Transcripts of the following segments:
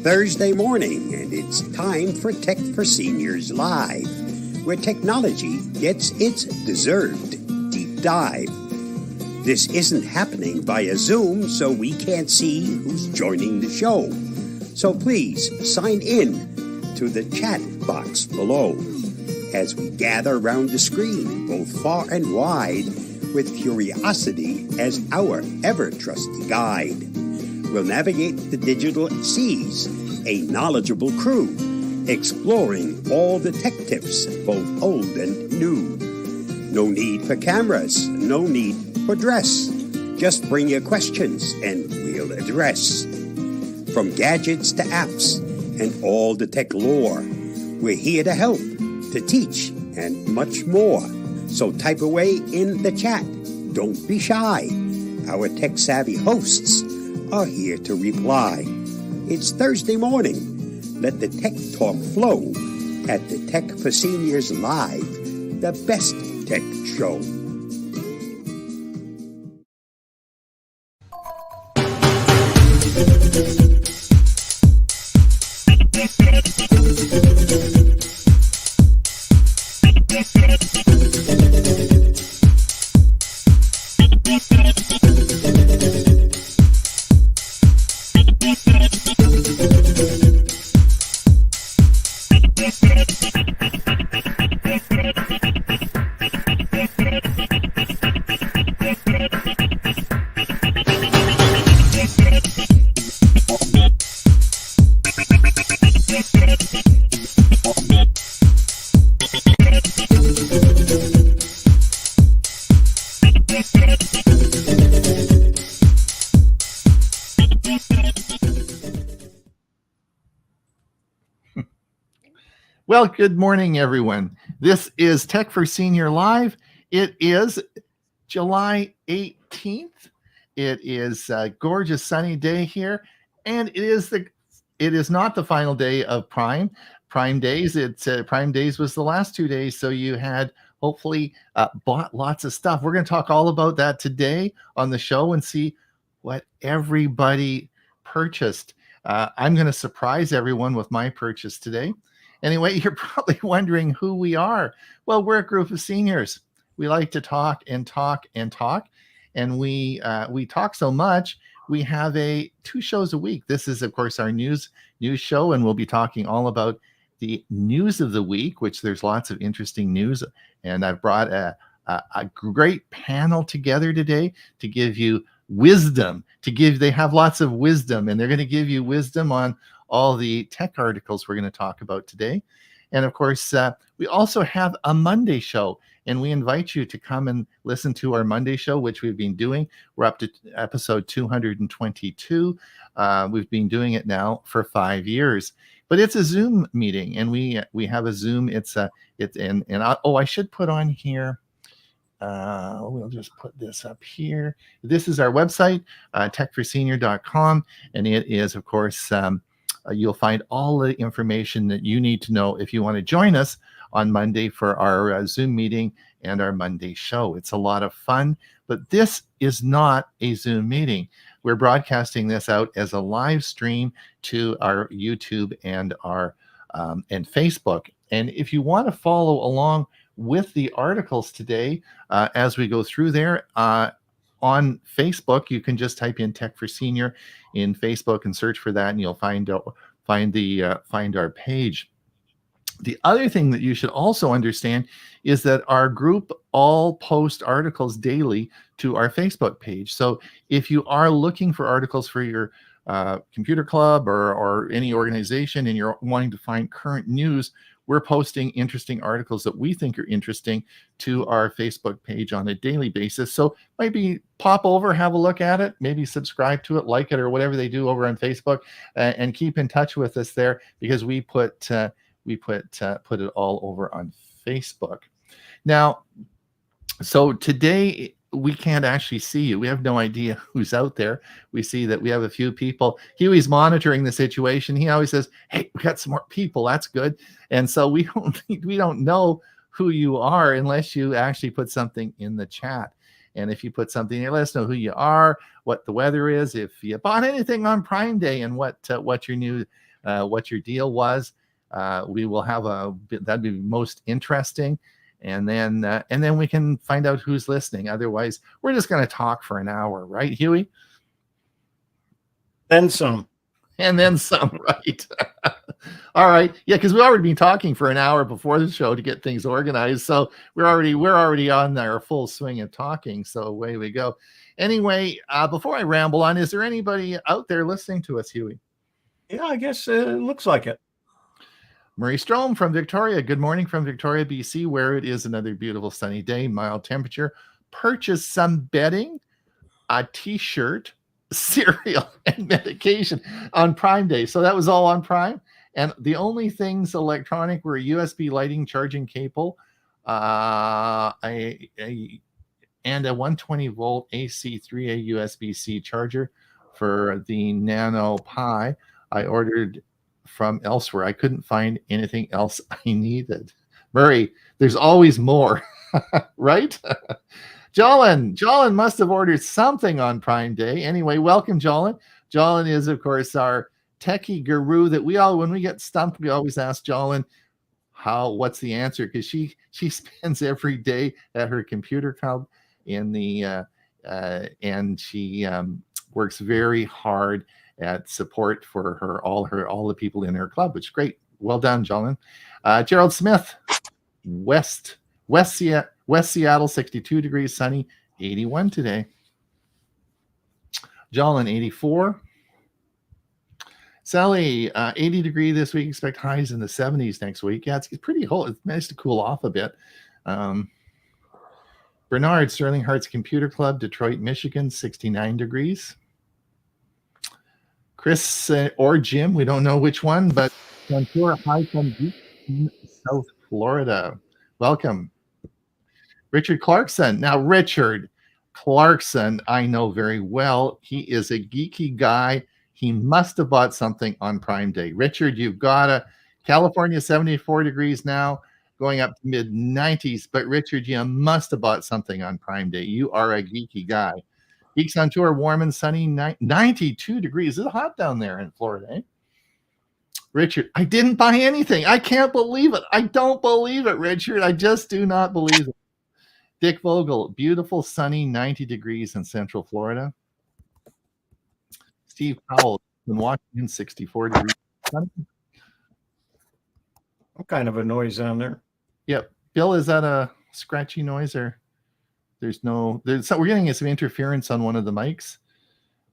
Thursday morning, and it's time for Tech for Seniors Live, where technology gets its deserved deep dive. This isn't happening via Zoom, so we can't see who's joining the show. So please sign in to the chat box below as we gather around the screen, both far and wide, with curiosity as our ever-trusty guide. We'll navigate the digital seas, a knowledgeable crew, exploring all the tech tips, both old and new. No need for cameras, no need for dress. Just bring your questions and we'll address. From gadgets to apps and all the tech lore, we're here to help, to teach, and much more. So type away in the chat. Don't be shy. Our tech-savvy hosts are here to reply. It's Thursday morning. Let the tech talk flow at the Tech for Seniors Live, the best tech show. Well, good morning, everyone. This is Tech for Senior Live. It is July 18th. It is a gorgeous sunny day here, and it is not the final day of Prime Days. Prime Days was the last 2 days, so you had hopefully bought lots of stuff. We're going to talk all about that today on the show and see what everybody purchased. I'm going to surprise everyone with my purchase today. Anyway, you're probably wondering who we are. Well, we're a group of seniors. We like to talk and talk and talk, and we talk so much. We have 2 shows a week. This is, of course, our news show, and we'll be talking all about the news of the week, which there's lots of interesting news. And I've brought a great panel together today to give you wisdom. They have lots of wisdom, and they're going to give you wisdom on all the tech articles we're going to talk about today. And of course, we also have a Monday show, and we invite you to come and listen to our Monday show, which we've been doing. We're up to episode 222. We've been doing it now for 5 years, but it's a Zoom meeting, and we have a Zoom. I should put on here. We'll just put this up here. This is our website, techforsenior.com, and it is, of course, you'll find all the information that you need to know if you want to join us on Monday for our Zoom meeting and our Monday show. It's a lot of fun, but this is not a Zoom meeting. We're broadcasting this out as a live stream to our YouTube and our and Facebook. And if you want to follow along with the articles today as we go through there, on Facebook, you can just type in Tech for Senior in Facebook and search for that, and you'll find our page. The other thing that you should also understand is that our group all post articles daily to our Facebook page. So if you are looking for articles for your computer club or any organization, and you're wanting to find current news, we're posting interesting articles that we think are interesting to our Facebook page on a daily basis. So maybe pop over, have a look at it, maybe subscribe to it, like it, or whatever they do over on Facebook, and keep in touch with us there, because we put it all over on Facebook. Now, so today we can't actually see you. We have no idea who's out there. We see that we have a few people. Huey's monitoring the situation. He always says, "Hey, we got some more people. That's good." And so we don't know who you are unless you actually put something in the chat. And if you put something there, let us know who you are, what the weather is, if you bought anything on Prime Day, and what your new what your deal was. We will have that'd be most interesting. And then we can find out who's listening. Otherwise, we're just going to talk for an hour, right, Huey? Then some. And then some, right? All right. Yeah, because we've already been talking for an hour before the show to get things organized. So we're already on our full swing of talking. So away we go. Anyway, before I ramble on, is there anybody out there listening to us, Huey? Yeah, I guess it looks like it. Murray Strom from Victoria. Good morning from Victoria, BC, where it is another beautiful sunny day, mild temperature. Purchase some bedding, a t-shirt, cereal, and medication on Prime Day. So that was all on Prime. And the only things electronic were a USB lighting charging cable, and a 120 volt AC 3A USB-C charger for the Nano Pi. I ordered from elsewhere. I couldn't find anything else I needed. Murray, there's always more, right? Jolin must have ordered something on Prime Day. Anyway, welcome, Jolin. Jolin is, of course, our techie guru that when we get stumped, we always ask Jolin what's the answer, because she spends every day at her computer club and she works very hard at support for all the people in her club, which is great. Well done, Jolin. Gerald Smith, West Seattle, 62 degrees, sunny, 81 today. Jolin, 84. Sally, 80 degree this week. Expect highs in the 70s next week. Yeah, it's pretty cold. It's nice to cool off a bit. Bernard, Sterling Hearts Computer Club, Detroit, Michigan, 69 degrees. Chris or Jim, we don't know which one, but Ventura High from South Florida. Welcome. Richard Clarkson. Now, Richard Clarkson, I know very well. He is a geeky guy. He must have bought something on Prime Day. Richard, you've got California, 74 degrees now, going up to mid-90s. But Richard, you must have bought something on Prime Day. You are a geeky guy. Geeks on Tour, warm and sunny, 92 degrees. It's hot down there in Florida, eh? Richard, I didn't buy anything. I can't believe it. I don't believe it, Richard. I just do not believe it. Dick Vogel, beautiful, sunny, 90 degrees in Central Florida. Steve Powell in Washington, 64 degrees. What kind of a noise on there? Yep. Bill, is that a scratchy noise or? We're getting some interference on one of the mics.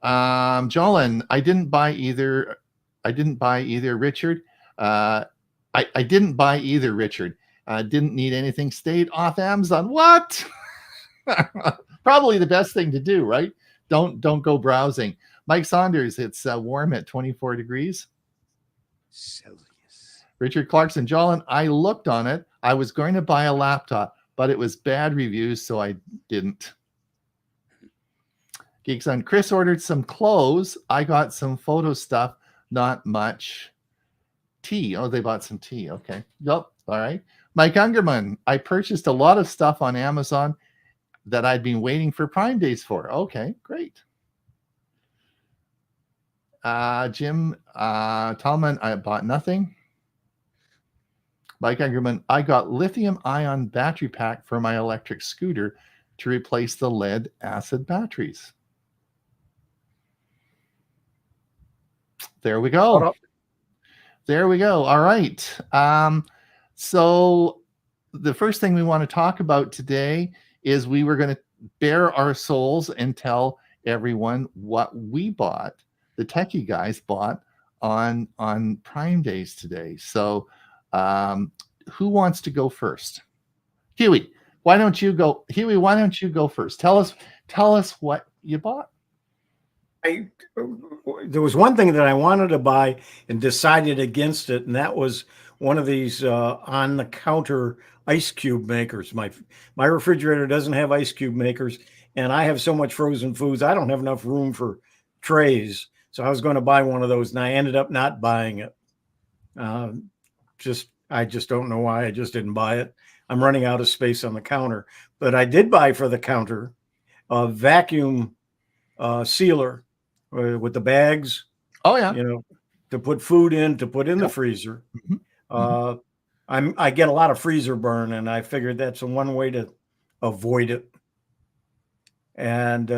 Jolin, I didn't buy either, Richard. I didn't buy either, Richard. Didn't need anything. Stayed off Amazon. What? Probably the best thing to do, right? Don't go browsing. Mike Saunders, it's warm at 24 degrees Celsius. Richard Clarkson, Jolin, I looked on it. I was going to buy a laptop, but it was bad reviews, so I didn't. Geeks on. Chris ordered some clothes. I got some photo stuff, not much. Tea. Oh, they bought some tea. Okay. Yep. All right. Mike Ungerman, I purchased a lot of stuff on Amazon that I'd been waiting for Prime Days for. Okay, great. Jim Tallman, I bought nothing. Mike Ungerman, I got lithium-ion battery pack for my electric scooter to replace the lead-acid batteries. There we go. There we go. All right. So the first thing we want to talk about today is we were going to bare our souls and tell everyone what we bought, the techie guys bought on Prime Days today. So who wants to go first? Huey, why don't you go? Huey, why don't you go first? Tell us what you bought. There was one thing that I wanted to buy and decided against it, and that was one of these on-the-counter ice cube makers. My refrigerator doesn't have ice cube makers, and I have so much frozen foods, I don't have enough room for trays. So I was going to buy one of those, and I ended up not buying it. I just don't know why. I just didn't buy it. I'm running out of space on the counter. But I did buy for the counter a vacuum sealer with the bags. Oh, yeah. You know, to put food in, to put in the freezer. I get a lot of freezer burn, and I figured that's one way to avoid it. And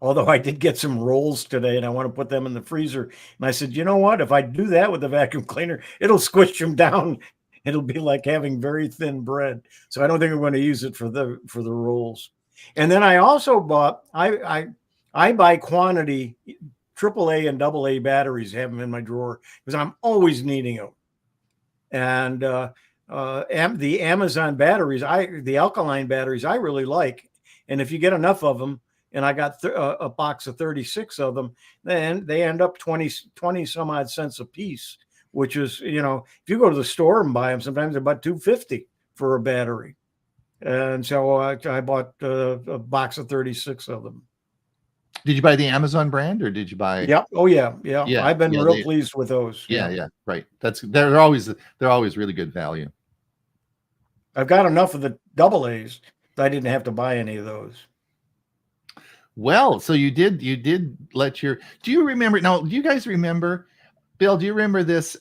although I did get some rolls today and I want to put them in the freezer, and I said, you know what, if I do that with the vacuum cleaner, it'll squish them down. It'll be like having very thin bread. So I don't think I'm going to use it for the rolls. And then I also bought, I buy quantity AAA and AA batteries, have them in my drawer because I'm always needing them. And the Amazon batteries, the alkaline batteries, I really like. And if you get enough of them, and I got a box of 36 of them, then they end up 20 some odd cents a piece, which is, you know, if you go to the store and buy them, sometimes they're about $2.50 for a battery. And so I bought a box of 36 of them. Did you buy the Amazon brand or did you buy? Yeah. Oh yeah. I've been real pleased with those. Yeah. Right. They're always really good value. I've got enough of the AA's that I didn't have to buy any of those. Well, so you did let your, do you remember, now, do you guys remember, Bill, do you remember this,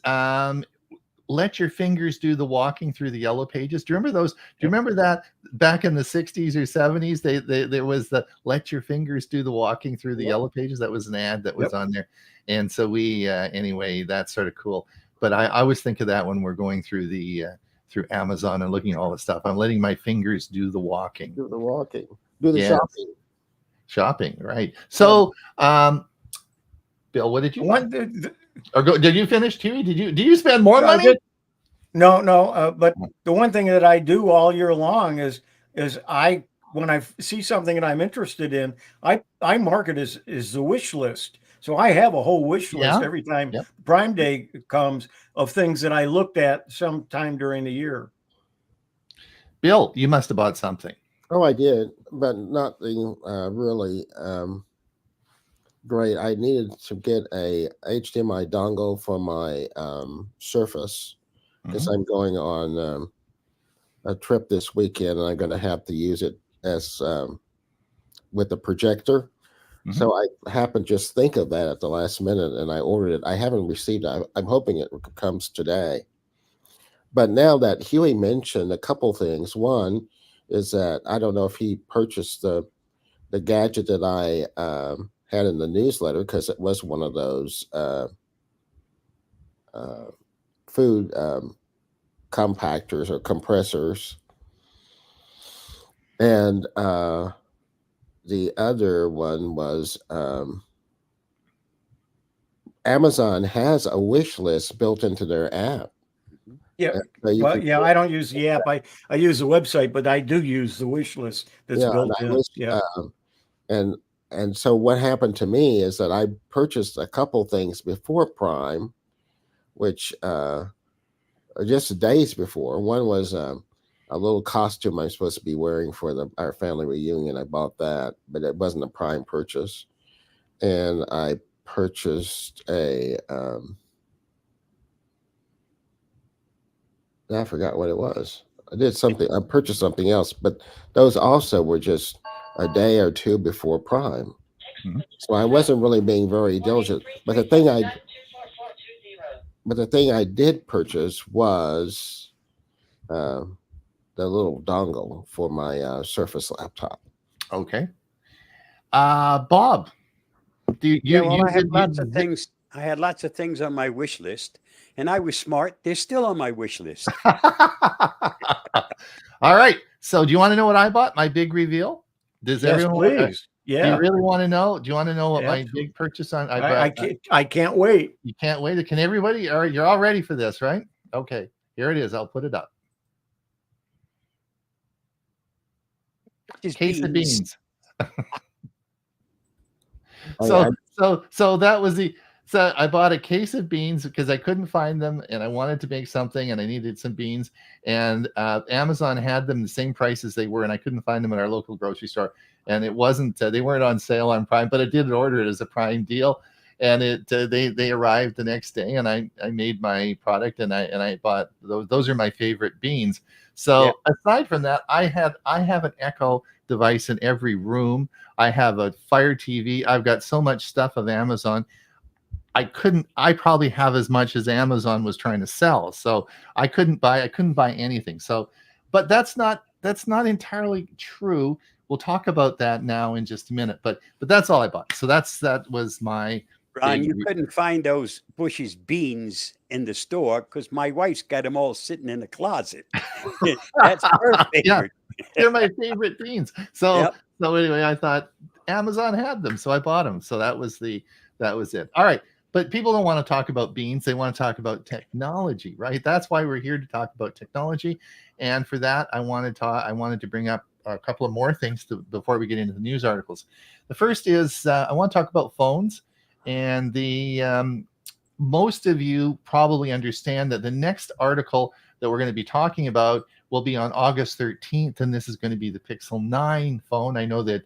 let your fingers do the walking through the yellow pages? Do you remember those? Do you remember that back in the 60s or 70s, there was the let your fingers do the walking through the yellow pages? That was an ad that was on there. And so we, anyway, that's sort of cool. But I always think of that when we're going through through Amazon and looking at all the stuff. I'm letting my fingers do the walking. Do the walking. Do the shopping. Shopping, right. So, Bill, what did you want? Did you finish, Huey? Did you spend more money? No. But the one thing that I do all year long is when I see something that I'm interested in, I mark it as the wish list. So I have a whole wish list every time Prime Day comes of things that I looked at sometime during the year. Bill, you must have bought something. Oh, I did, but nothing really great. I needed to get a HDMI dongle for my Surface because I'm going on a trip this weekend, and I'm going to have to use it as with the projector. So I happened to just think of that at the last minute, and I ordered it. I haven't received it. I'm hoping it comes today. But now that Huey mentioned a couple things, one is that I don't know if he purchased the gadget that I had in the newsletter, because it was one of those food compactors or compressors. And the other one was Amazon has a wish list built into their app. Yeah, I don't use the app. I use the website, but I do use the wish list that's built in. And so what happened to me is that I purchased a couple things before Prime, which just days before. One was a little costume I'm supposed to be wearing for our family reunion. I bought that, but it wasn't a Prime purchase. And I purchased I forgot what it was. I purchased something else, but those also were just a day or two before Prime. So I wasn't really being very diligent. But the thing I did purchase was the little dongle for my Surface laptop. Okay. Bob, I had lots of things. I had lots of things on my wish list, and I was smart. They're still on my wish list. All right. So do you want to know what I bought? My big reveal? Does everyone please? Yeah. Do you really want to know? Do you want to know what my big purchase on? I can't wait. You can't wait. Can everybody? All right, you're all ready for this, right? Okay. Here it is. I'll put it up. Case of beans. So that was so I bought a case of beans because I couldn't find them and I wanted to make something and I needed some beans, and Amazon had them the same price as they were, and I couldn't find them at our local grocery store, and it wasn't they weren't on sale on Prime, but I did order it as a Prime deal, and they arrived the next day, and I made my product, and I bought those are my favorite beans. So aside from that, I have an Echo device in every room. I have a Fire TV. I've got so much stuff of Amazon. I probably have as much as Amazon was trying to sell. So I couldn't buy anything. So, but that's not entirely true. We'll talk about that now in just a minute. But that's all I bought. So that was my Ron, you couldn't find those Bush's beans in the store because my wife's got them all sitting in the closet. That's her favorite. Yeah, they're my favorite beans. So Yep. so anyway, I thought Amazon had them, so I bought them. So that was it. All right. But people don't want to talk about beans. They want to talk about technology, right? That's why we're here to talk about technology. And for that, I wanted to bring up a couple of more things before we get into the news articles. The first is I want to talk about phones. And most of you probably understand that the next article that we're going to be talking about will be on August 13th. And this is going to be the Pixel 9 phone. I know that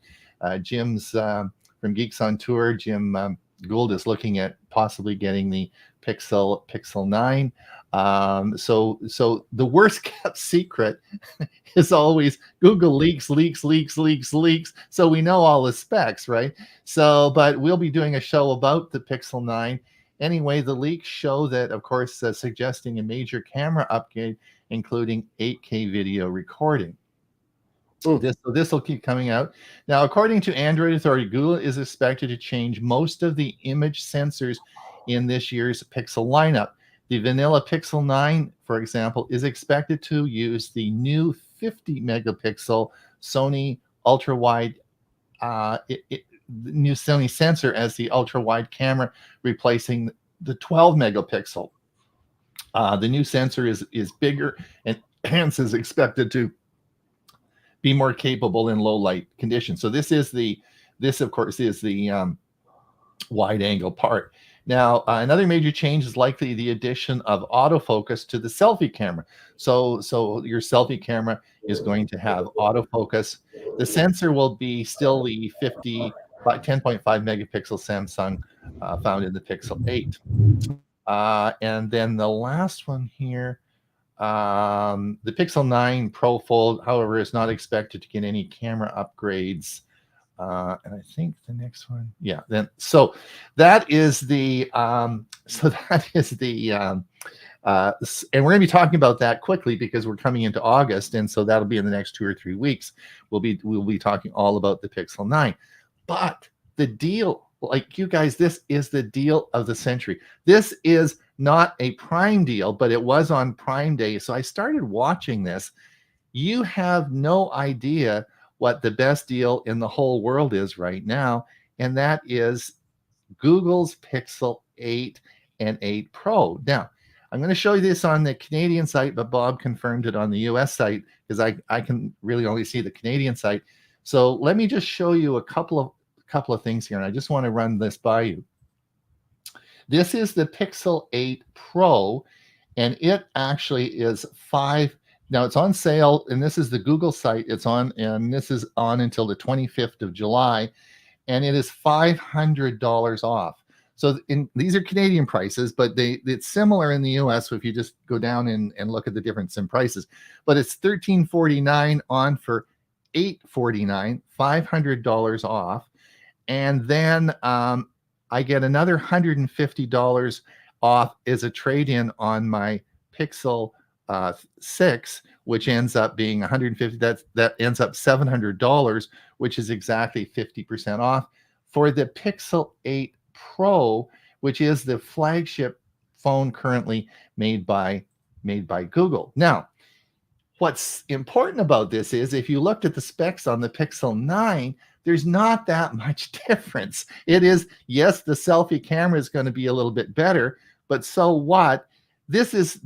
Jim's from Geeks on Tour, Jim Gould is looking at possibly getting the Pixel 9. So the worst kept secret is always Google leaks. So we know all the specs, right? So, but we'll be doing a show about the Pixel 9. Anyway, the leaks show that, of course, suggesting a major camera upgrade, including 8K video recording. This will keep coming out. Now, according to Android Authority, Google is expected to change most of the image sensors in this year's Pixel lineup. The vanilla Pixel 9, for example, is expected to use the new 50 megapixel Sony ultra-wide new Sony sensor as the ultra-wide camera, replacing the 12 megapixel. The new sensor is bigger and hence is expected to be more capable in low light conditions. So this of course is the wide angle part. Now, another major change is likely the addition of autofocus to the selfie camera. So your selfie camera is going to have autofocus. The sensor will be still the 10.5 megapixel Samsung found in the Pixel 8. And then the last one here, the Pixel 9 Pro Fold, however, is not expected to get any camera upgrades. And I think the next one, and we're going to be talking about that quickly because we're coming into August, and so that'll be in the next 2 or 3 weeks. We'll be talking all about the Pixel 9. But the deal, like you guys, this is the deal of the century. This is not a Prime deal, but it was on Prime Day. So I started watching this. You have no idea what the best deal in the whole world is right now, and that is Google's Pixel 8 and 8 Pro. Now, I'm going to show you this on the Canadian site, but Bob confirmed it on the US site because I can really only see the Canadian site. So let me just show you a couple of things here, and I just want to run this by you. This is the Pixel 8 Pro, and it actually is now it's on sale, and this is the Google site. And this is on until the 25th of July, and it is $500 off. So these are Canadian prices, but it's similar in the US. So if you just go down and look at the difference in prices, but it's $1349 on for $849, $500 off. And then I get another $150 off as a trade-in on my Pixel 6, which ends up being $150. That ends up $700, which is exactly 50% off. For the Pixel 8 Pro, which is the flagship phone currently made by Google. Now, what's important about this is if you looked at the specs on the Pixel 9, there's not that much difference. It is, yes, the selfie camera is going to be a little bit better, but so what? This is,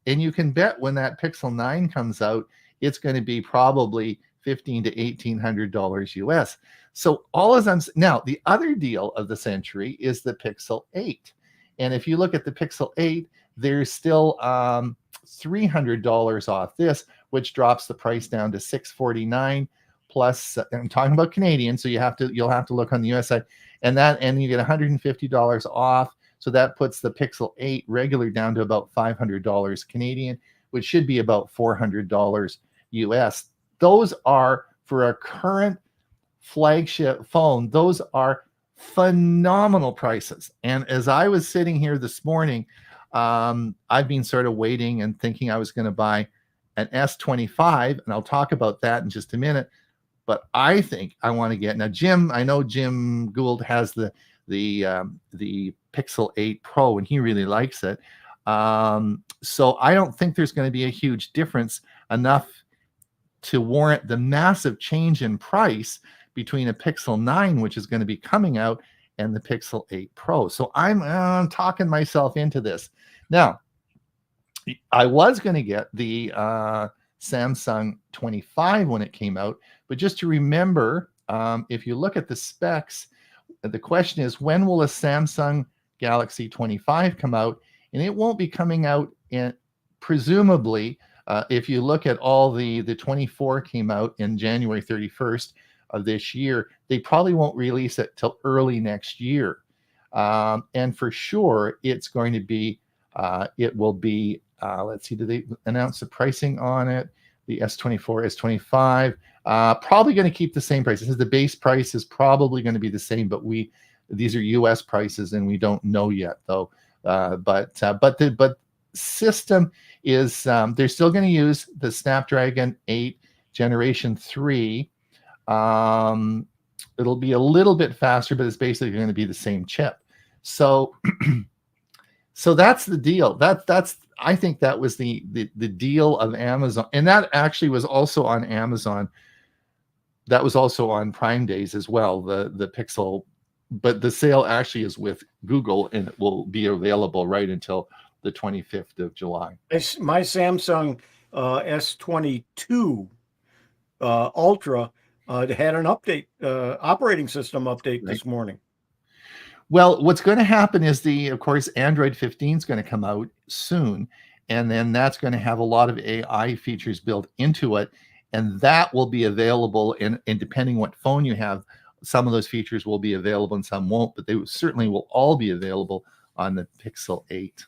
and you can bet when that Pixel 9 comes out, it's going to be probably $1,500 to $1,800 US. So now the other deal of the century is the Pixel 8. And if you look at the Pixel 8, there's still $300 off this, which drops the price down to $649 plus. I'm talking about Canadian, so you'll have to look on the US side, and you get $150 off. So that puts the Pixel 8 regular down to about $500 Canadian, which should be about $400 US. Those are for a current flagship phone. Those are phenomenal prices. And as I was sitting here this morning, I've been sort of waiting and thinking I was going to buy an S25, and I'll talk about that in just a minute. But I think I want to get now. Jim, I know Jim Gould has the Pixel 8 Pro, and he really likes it. So I don't think there's going to be a huge difference enough to warrant the massive change in price between a Pixel 9, which is going to be coming out, and the Pixel 8 Pro. So I'm talking myself into this. Now, I was going to get the Samsung 25 when it came out, but just to remember, if you look at the specs, the question is, when will a Samsung Galaxy 25 come out? And it won't be coming out in, presumably, if you look at all the 24 came out in January 31st of this year, they probably won't release it till early next year. And for sure, it's going to be, it will be, let's see, did they announce the pricing on it? The S24, S25, probably going to keep the same price. This is the base price is probably going to be the same, but these are US prices and we don't know yet though. But the system is, they're still going to use the Snapdragon 8 Generation 3. It'll be a little bit faster, but it's basically going to be the same chip. So, so that's the deal. That's I think that was the deal of Amazon, and that actually was also on Amazon. That was also on Prime Days as well. The Pixel, but the sale actually is with Google, and it will be available right until the 25th of July. My Samsung S22 Ultra had an update, operating system update this morning. Well, what's going to happen is of course, Android 15 is going to come out soon, and then that's going to have a lot of AI features built into it, and that will be available. And depending what phone you have, some of those features will be available and some won't, but they certainly will all be available on the Pixel 8.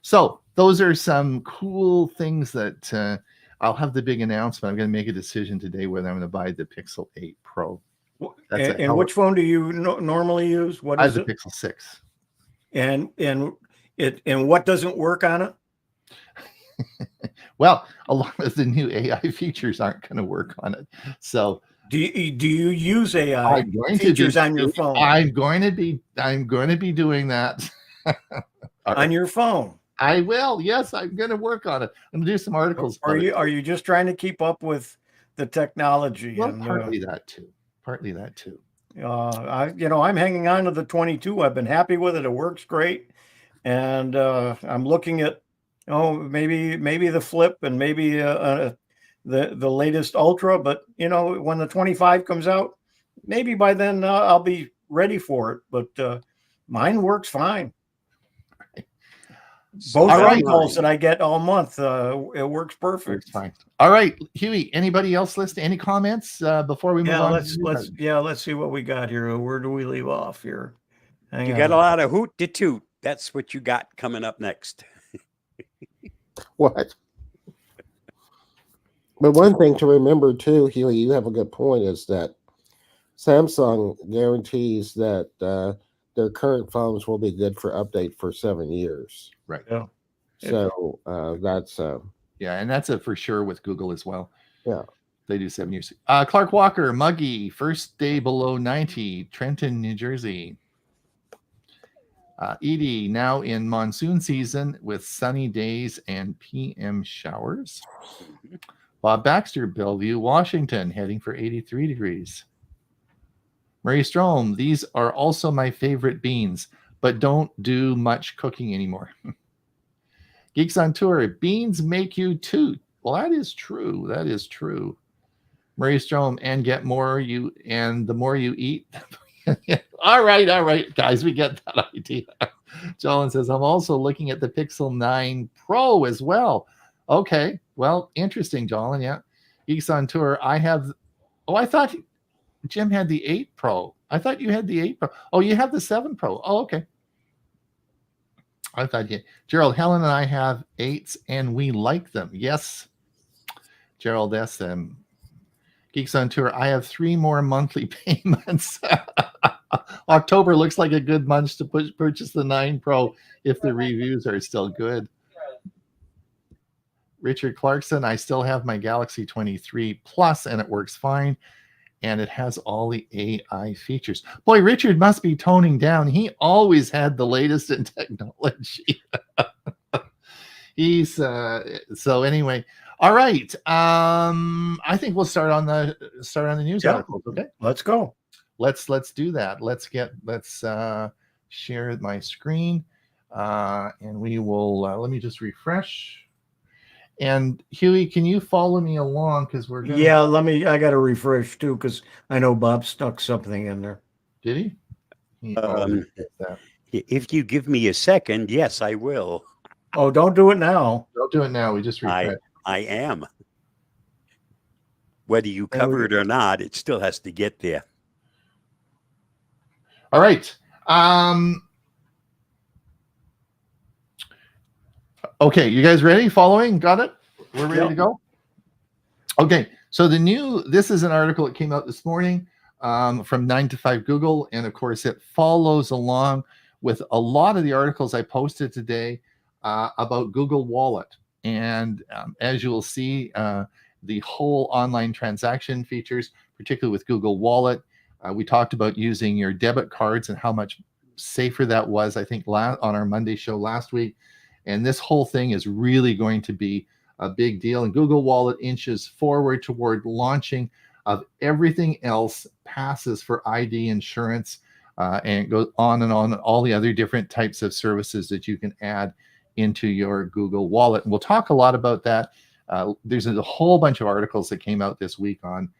So those are some cool things that I'll have the big announcement. I'm going to make a decision today whether I'm going to buy the Pixel 8 Pro. And which phone do you normally use? What is it? The Pixel 6. And what doesn't work on it? Well, a lot of the new AI features aren't going to work on it. So do you use AI features on your phone? I'm going to be doing that on your phone. I will. Yes, I'm going to work on it. I'm going to do some articles. Are you just trying to keep up with the technology? Well, partly that too. I'm hanging on to the 22. I've been happy with it. It works great, and I'm looking at maybe the Flip and maybe the latest Ultra. But when the 25 comes out, maybe by then I'll be ready for it. But mine works fine. Both phone calls that I get all month, it works perfect. Fine. All right, Huey. Anybody else listening? Any comments before we move on? Let's see what we got here. Where do we leave off here? You got a lot of hoot de toot. That's what you got coming up next. What? But one thing to remember too, Huey, you have a good point, is that Samsung guarantees that their current phones will be good for update for 7 years. Right. Yeah. So that's yeah, and that's for sure with Google as well. Yeah. They do 7 years. Clark Walker, Muggy, first day below 90, Trenton, New Jersey. Edie, now in monsoon season with sunny days and PM showers. Bob Baxter, Bellevue, Washington, heading for 83 degrees. Murray Strom, these are also my favorite beans, but don't do much cooking anymore. Geeks on Tour, beans make you toot. Well, that is true. That is true. Murray Strom, and the more you eat. All right, guys, we get that idea. Jolyn says, I'm also looking at the Pixel 9 Pro as well. Okay, well, interesting, Jolyn. Yeah. Geeks on Tour, I thought Jim had the 8 Pro. I thought you had the 8 Pro. Oh, you have the 7 Pro. Oh, okay. I thought Gerald, Helen and I have 8s and we like them. Yes. Gerald, that's them. Geeks on Tour, I have 3 more monthly payments. October looks like a good month to purchase the 9 Pro if the reviews are still good. Richard Clarkson, I still have my Galaxy 23 Plus and it works fine. And it has all the AI features. Boy, Richard must be toning down. He always had the latest in technology. He's so anyway. All right. I think we'll start on the news articles. Okay. Let's go. Let's do that. Let's share my screen. And we will let me just refresh. And Huey, can you follow me along? Because we're gonna... Yeah, I got to refresh too, because I know Bob stuck something in there. Did he? If you give me a second, yes, I will. Oh, don't do it now. Don't do it now. We just refresh. I am. Whether you cover it or not, it still has to get there. All right. Okay, you guys ready? Following? Got it? We're ready to go? Okay, so this is an article that came out this morning from 9 to 5 Google, and of course it follows along with a lot of the articles I posted today about Google Wallet. And as you will see, the whole online transaction features, particularly with Google Wallet, we talked about using your debit cards and how much safer that was, I think, on our Monday show last week. And this whole thing is really going to be a big deal. And Google Wallet inches forward toward launching of everything else passes for ID insurance and goes on and on, all the other different types of services that you can add into your Google Wallet. And we'll talk a lot about that. There's a whole bunch of articles that came out this week on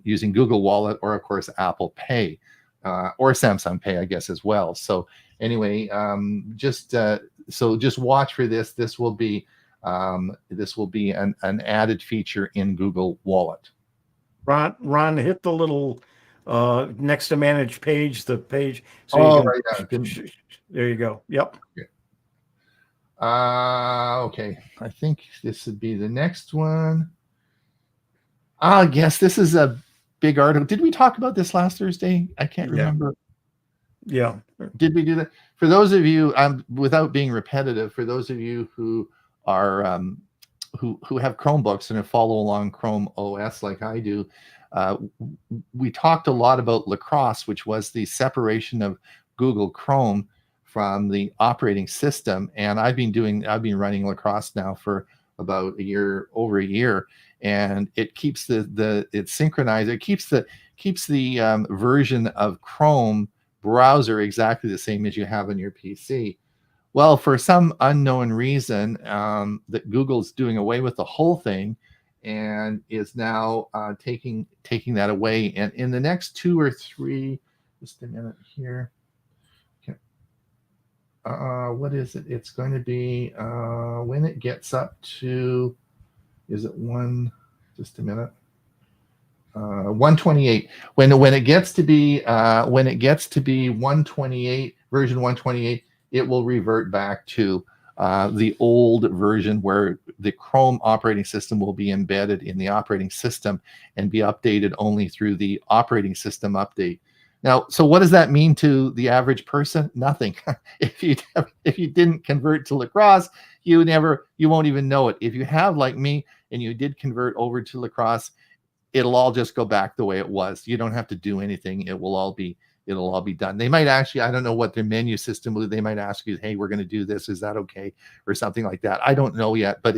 using Google Wallet or, of course, Apple Pay or Samsung Pay, I guess, as well. So anyway, just watch for this. This will be an added feature in Google Wallet. Ron, hit the little next to manage page, the page. So right now. There you go. Yep. Okay. I think this would be the next one. Yes, this is a big article. Did we talk about this last Thursday? I can't remember. Yeah. Did we do that? For those of you, without being repetitive, for those of you who are who have Chromebooks and follow along Chrome OS like I do, we talked a lot about Lacrosse, which was the separation of Google Chrome from the operating system. And I've been running Lacrosse now for about over a year, and it keeps it's synchronized. It keeps the version of Chrome browser exactly the same as you have on your PC. Well, for some unknown reason, that Google's doing away with the whole thing and is now taking that away. And in the next 2 or 3, just a minute here. What is it? It's going to be when it gets up to, is it one? Just a minute. 128. When it gets to be 128, version 128, it will revert back to the old version where the Chrome operating system will be embedded in the operating system and be updated only through the operating system update. Now, so what does that mean to the average person? Nothing. If you didn't convert to Lacrosse, you won't even know it. If you have, like me, and you did convert over to Lacrosse, it'll all just go back the way it was. You don't have to do anything. It'll all be done. They might actually, I don't know what their menu system will do. They might ask you, hey, we're going to do this. Is that okay? Or something like that. I don't know yet, but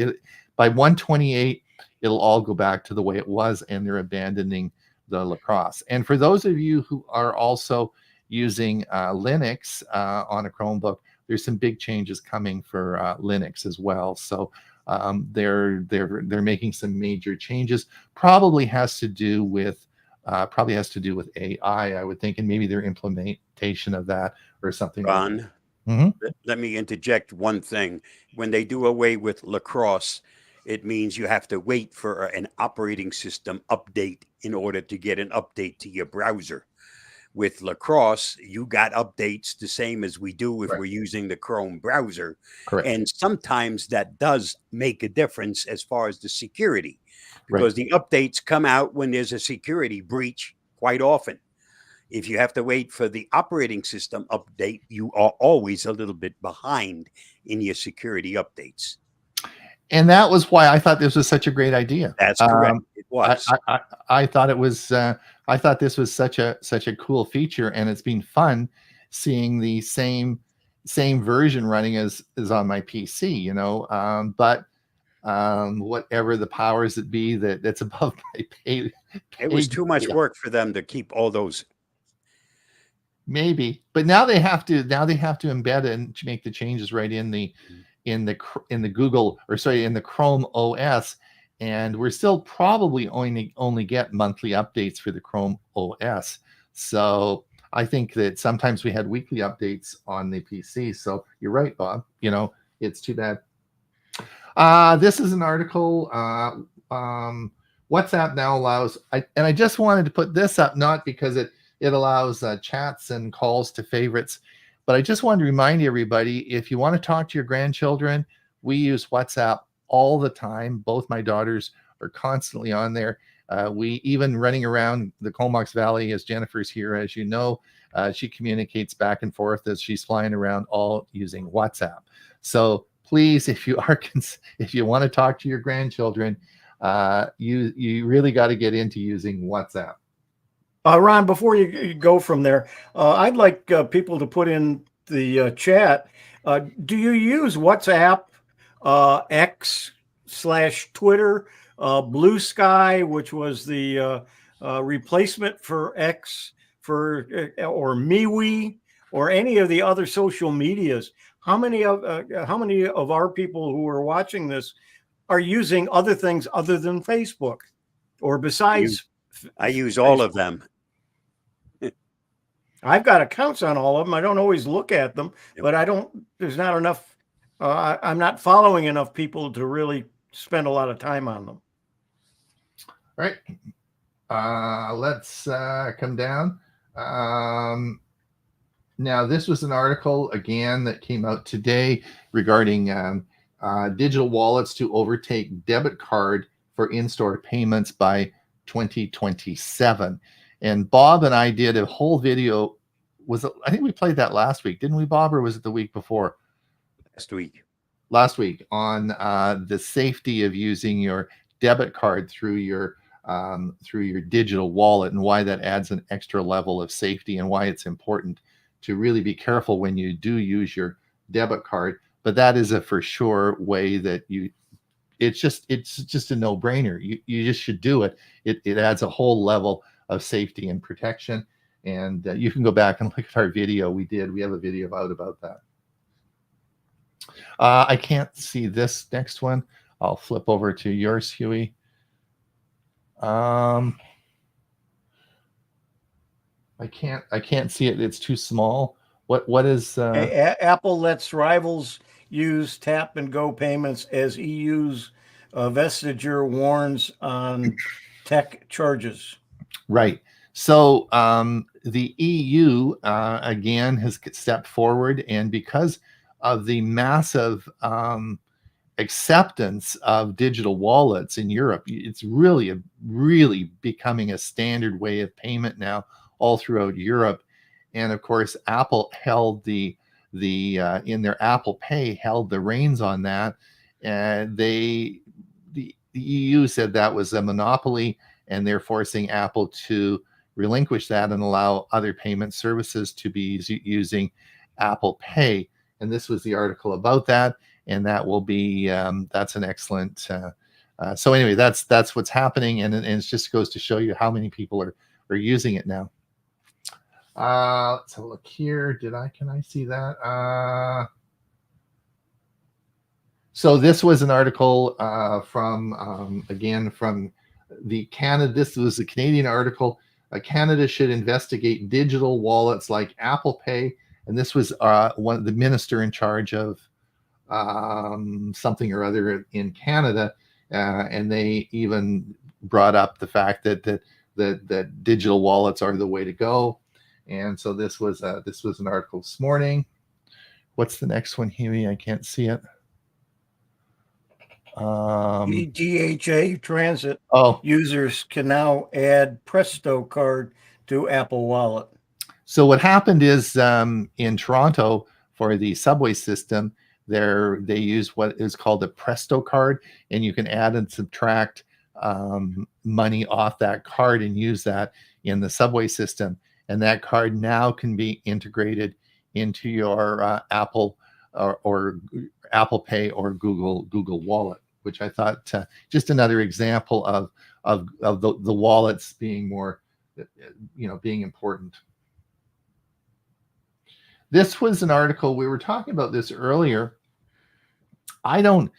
by 128, it'll all go back to the way it was, and they're abandoning the Lacrosse. And for those of you who are also using Linux on a Chromebook, there's some big changes coming for Linux as well. So they're making some major changes. Probably has to do with AI, I would think, and maybe their implementation of that or something. Ron, let me interject one thing. When they do away with Lacrosse, it means you have to wait for an operating system update in order to get an update to your browser. With Lacrosse, you got updates the same as we do if we're using the Chrome browser. Correct. And sometimes that does make a difference as far as the security, because the updates come out when there's a security breach quite often. If you have to wait for the operating system update, you are always a little bit behind in your security updates. And that was why I thought this was such a great idea. That's correct. It was. I thought it was. I thought this was such a cool feature, and it's been fun seeing the same version running as on my PC. You know, but whatever the powers that be that's above my pay. It was too much work for them to keep all those. Maybe, but now they have to embed it and make the changes right in the Google, or sorry, in the Chrome OS, and we're still probably only get monthly updates for the Chrome OS. So I think that sometimes we had weekly updates on the PC. So you're right, Bob. You know, it's too bad. This is an article. WhatsApp now allows, and I just wanted to put this up, not because it allows chats and calls to favorites, but I just wanted to remind everybody, if you want to talk to your grandchildren, we use WhatsApp all the time. Both my daughters are constantly on there. We even running around the Comox Valley, as Jennifer's here, as you know, she communicates back and forth as she's flying around, all using WhatsApp. So please, if you want to talk to your grandchildren, you really got to get into using WhatsApp. Ron, before you go from there, I'd like people to put in the chat. Do you use WhatsApp, X/Twitter, Blue Sky, which was the replacement for X, or MeWe, or any of the other social medias? How many of our people who are watching this are using other things other than Facebook, or besides? I use all of them. I've got accounts on all of them. I don't always look at them, but there's not enough. I'm not following enough people to really spend a lot of time on them. All right. Let's come down. Now, this was an article, again, that came out today regarding digital wallets to overtake debit card for in-store payments by 2027. And Bob and I did a whole video. I think we played that last week, didn't we, Bob, or was it the week before? Last week on the safety of using your debit card through your digital wallet, and why that adds an extra level of safety, and why it's important to really be careful when you do use your debit card. But that is a for sure way that it's just a no-brainer. You just should do it. It adds a whole level of safety and protection. And you can go back and look at our video we did. We have a video out about that. I can't see this next one. I'll flip over to yours, Huey. I can't see it. It's too small. What is Apple lets rivals use tap and go payments as EU's Vestager warns on tech charges. Right. So the EU again has stepped forward, and because of the massive acceptance of digital wallets in Europe, it's really becoming a standard way of payment now all throughout Europe. And of course, Apple held in their Apple Pay held the reins on that, and the EU said that was a monopoly, and they're forcing Apple to relinquish that and allow other payment services to be using Apple Pay. And this was the article about that, and that will be that's an excellent. So anyway, that's what's happening, and it just goes to show you how many people are using it now. Let's have a look here. Can I see that? So this was an article from the Canada. This was a Canadian article. Canada should investigate digital wallets like Apple Pay, and this was the minister in charge of something or other in Canada, and they even brought up the fact that digital wallets are the way to go. And so this was an article this morning. What's the next one, Huey? I can't see it. DHA Transit users can now add Presto card to Apple Wallet. So what happened is in Toronto for the subway system, they use what is called a Presto card, and you can add and subtract money off that card and use that in the subway system. And that card now can be integrated into your Apple or Apple Pay or Google Wallet, which I thought just another example of the wallets being more, being important. This was an article, we were talking about this earlier. I don't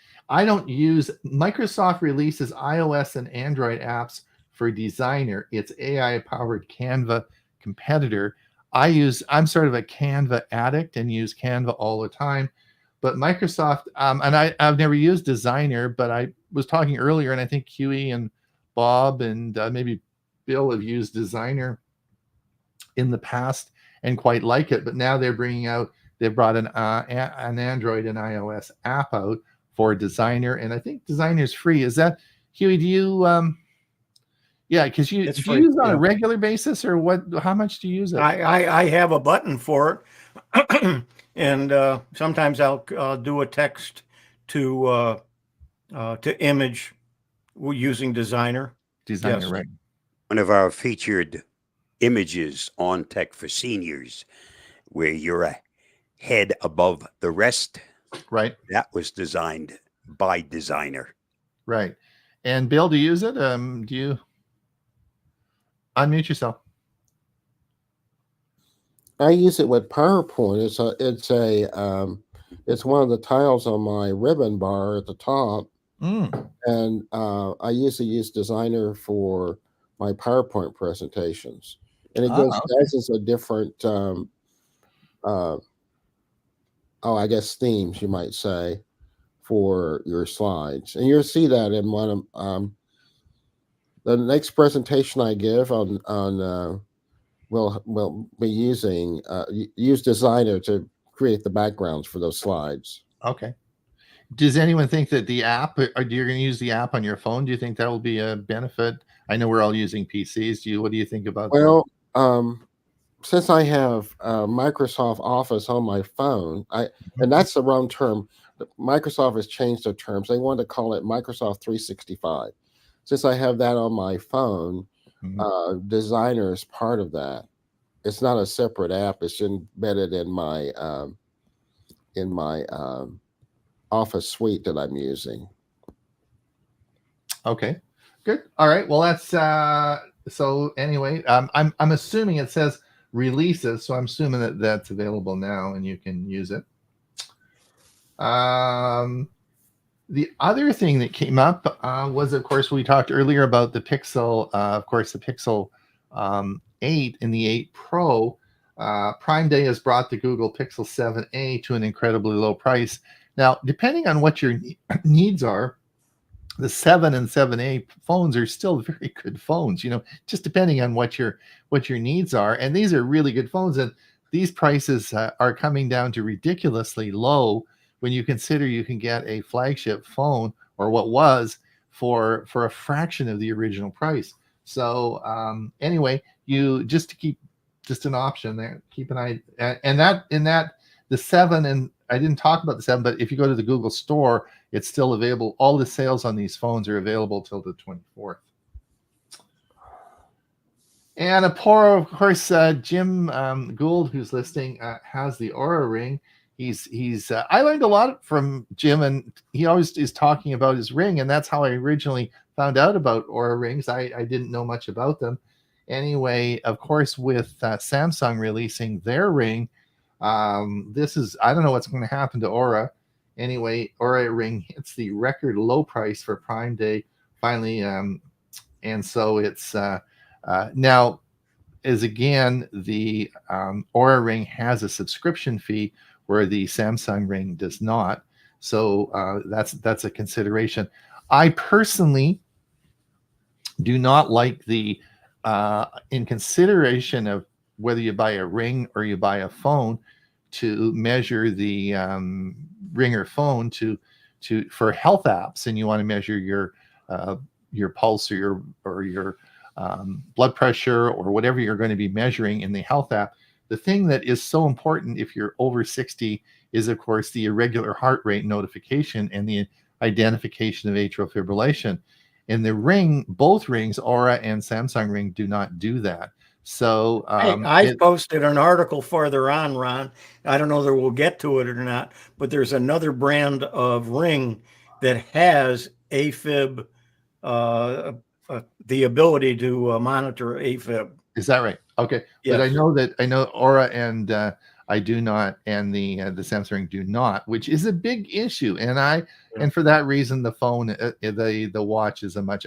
use, Microsoft releases iOS and Android apps for Designer, its AI-powered Canva competitor. I'm sort of a Canva addict and use Canva all the time. But Microsoft, and I've never used Designer, but I was talking earlier, and I think Huey and Bob and maybe Bill have used Designer in the past and quite like it. But now they've brought an Android and iOS app out for Designer, and I think Designer is free. Is that, Huey? Do you? Yeah, because do you use it on a regular basis, or what? How much do you use it? I have a button for it, and sometimes I'll do a text to image using Designer. Designer, yes. Right? One of our featured images on Tech for Seniors, where you're a head above the rest. Right. That was designed by Designer. Right. And Bill, do you use it? Do you unmute yourself? I use it with PowerPoint. It's one of the tiles on my ribbon bar at the top. And I usually use Designer for my PowerPoint presentations. And it gives dozens of different I guess themes, you might say, for your slides. And you'll see that in one of the next presentation I give we'll be using use Designer to create the backgrounds for those slides. Okay. Does anyone think that the app, or you're going to use the app on your phone? Do you think that will be a benefit? I know we're all using PCs. What do you think about that? Well, since I have Microsoft Office on my phone, and that's the wrong term. Microsoft has changed their terms. They want to call it Microsoft 365. Since I have that on my phone, Designer is part of that. It's not a separate app. It's embedded in my Office suite that I'm using. Okay, good. All right. Well, that's so anyway. I'm assuming it says releases, so I'm assuming that that's available now and you can use it. The other thing that came up was, of course, we talked earlier about the Pixel, of course, the Pixel 8 and the 8 Pro. Prime Day has brought the Google Pixel 7a to an incredibly low price. Now, depending on what your needs are, the 7 and 7a phones are still very good phones, just depending on what your needs are. And these are really good phones. And these prices are coming down to ridiculously low when you consider you can get a flagship phone, or what was, for a fraction of the original price. So anyway, you just an option there. Keep an eye. And the 7, and I didn't talk about the 7, but if you go to the Google store, it's still available. All the sales on these phones are available till the 24th. And of course, Jim Gould, who's listening, has the Oura Ring. I learned a lot from Jim, and he always is talking about his ring, and that's how I originally found out about Oura Rings. I didn't know much about them. Anyway, of course, with Samsung releasing their ring, I don't know what's going to happen to Oura. Anyway, Oura Ring hits the record low price for Prime Day finally, and so it's now is again the Oura Ring has a subscription fee where the Samsung Ring does not. So that's a consideration. I personally do not like the in consideration of whether you buy a ring or you buy a phone, to measure the ring or phone for health apps, and you want to measure your pulse or your blood pressure or whatever you're going to be measuring in the health app. The thing that is so important if you're over 60 is, of course, the irregular heart rate notification and the identification of atrial fibrillation. And the Ring, both Rings, Aura and Samsung Ring, do not do that. So I posted an article farther on, Ron. I don't know whether we'll get to it or not, but there's another brand of Ring that has AFib, the ability to monitor AFib. Is that right? Okay. Yes. But I know Aura and I do not, and the Samsung do not, which is a big issue. And for that reason, the phone, the watch is a much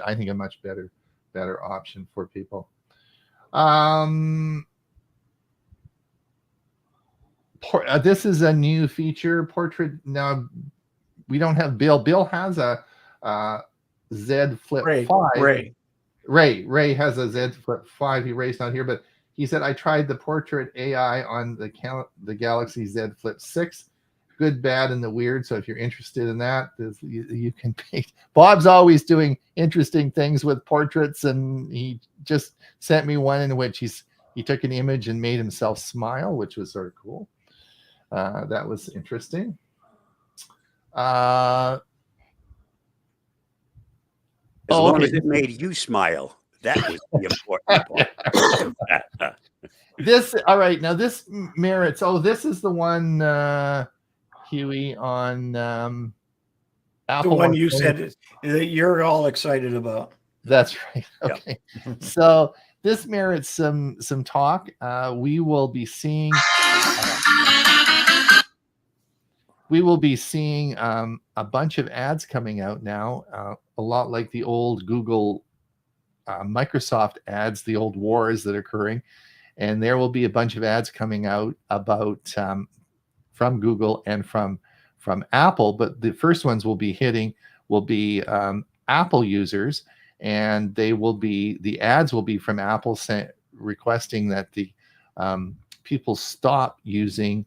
better option for people. This is a new feature, portrait. Now we don't have Bill. Bill has a Z Flip 5. Ray has a Z Flip 5. Ray's not here, but he said, I tried the portrait AI on the Galaxy Z Flip 6. Good, bad, and the weird. So if you're interested in that, you can pay. Bob's always doing interesting things with portraits, and he just sent me one in which he took an image and made himself smile, which was sort of cool. That was interesting. As long as it made you smile, that was the important part. All right. Now this merits. Oh, this is the one, Huey, on Apple. The one you said that you're all excited about. That's right. Okay. Yep. So this merits some talk. We will be seeing. A bunch of ads coming out now, a lot like the old Google, Microsoft ads, the old wars that are occurring. And there will be a bunch of ads coming out about from Google and from Apple. But the first ones will be Apple users, and the ads will be from Apple requesting that the people stop using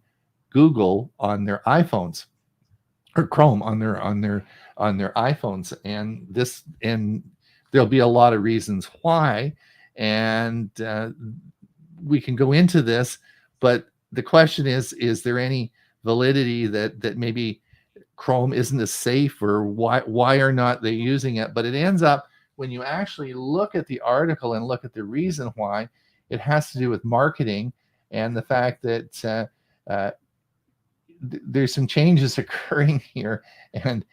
Google on their iPhones, or Chrome on their iPhones, and there'll be a lot of reasons why, and we can go into this, but the question is there any validity that maybe Chrome isn't as safe, or why are not they using it? But it ends up, when you actually look at the article and look at the reason why, it has to do with marketing and the fact that there's some changes occurring here, and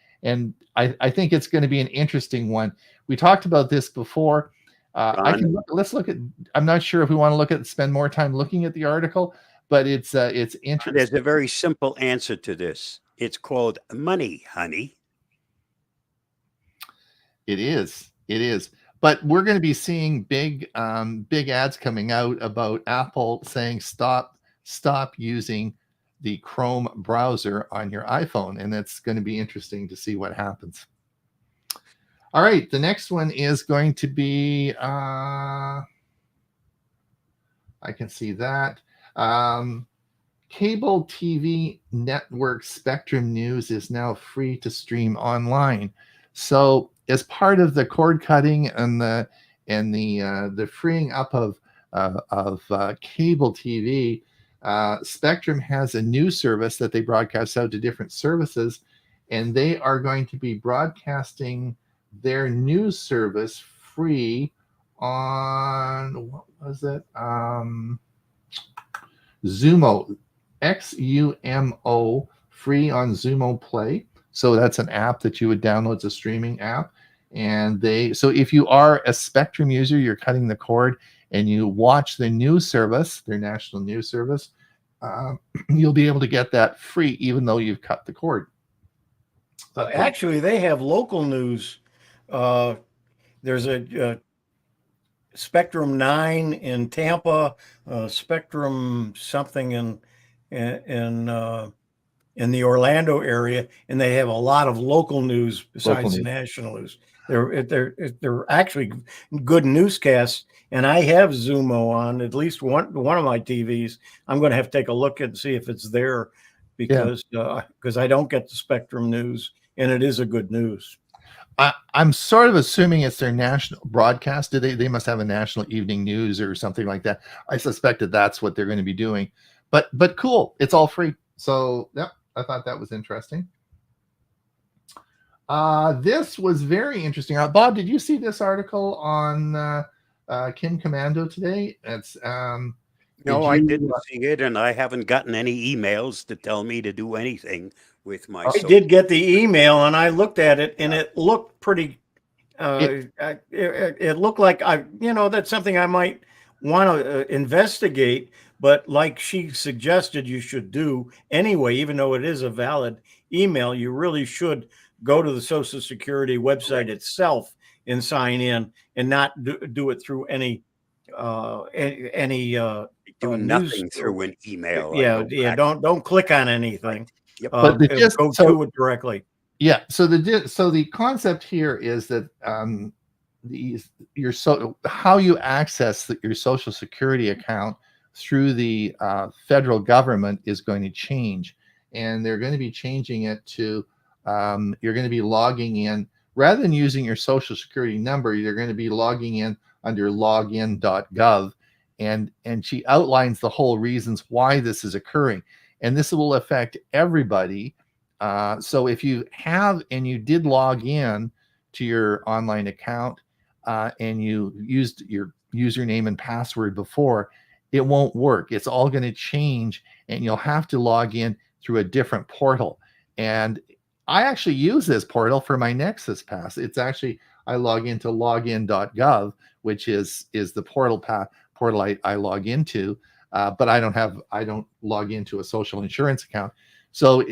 I think it's going to be an interesting one. We talked about this before. Let's look at. I'm not sure if we want to spend more time looking at the article, but it's interesting. There's a very simple answer to this. It's called money, honey. It is. But we're going to be seeing big ads coming out about Apple saying stop using the Chrome browser on your iPhone, and it's going to be interesting to see what happens. All right, the next one is going to be, I can see that. Cable TV network Spectrum News is now free to stream online. So as part of the cord cutting and the freeing up of cable TV, Spectrum has a news service that they broadcast out to different services, and they are going to be broadcasting their news service free on, what was it? Xumo, XUMO, free on Xumo Play. So that's an app that you would download. It's a streaming app. And so if you are a Spectrum user, you're cutting the cord and you watch the news service, their national news service, you'll be able to get that free even though you've cut the cord. Actually, they have local news. There's a Spectrum 9 in Tampa, Spectrum something in the Orlando area, and they have a lot of local news besides national news. They're actually good newscasts, and I have Xumo on at least one of my TVs. I'm going to have to take a look and see if it's there, because I don't get the Spectrum news, and it is a good news. I'm sort of assuming it's their national broadcast. They must have a national evening news or something like that. I suspected that's what they're going to be doing. But cool, it's all free. So yeah, I thought that was interesting. This was very interesting. Bob, did you see this article on Kim Commando today? It's No, I didn't see it, and I haven't gotten any emails to tell me to do anything with my. I did get the email, and I looked at it, and it looked pretty. It looked like that's something I might want to investigate. But like she suggested, you should do anyway, even though it is a valid email. You really should go to the Social Security website itself and sign in, and not do it through any do nothing through an email. Don't click on anything. Yep. But go to it directly. Yeah. So the concept here is that how you access your Social Security account through the federal government is going to change, and they're going to be changing it to you're going to be logging in rather than using your Social Security number. You're going to be logging in under login.gov, and she outlines the whole reasons why this is occurring, and this will affect everybody. So if you have and you did log in to your online account and you used your username and password before, it won't work. It's all going to change, and you'll have to log in through a different portal. And I actually use this portal for my Nexus Pass. It's actually, I log into login.gov, which is the portal I log into, but I don't log into a social insurance account. So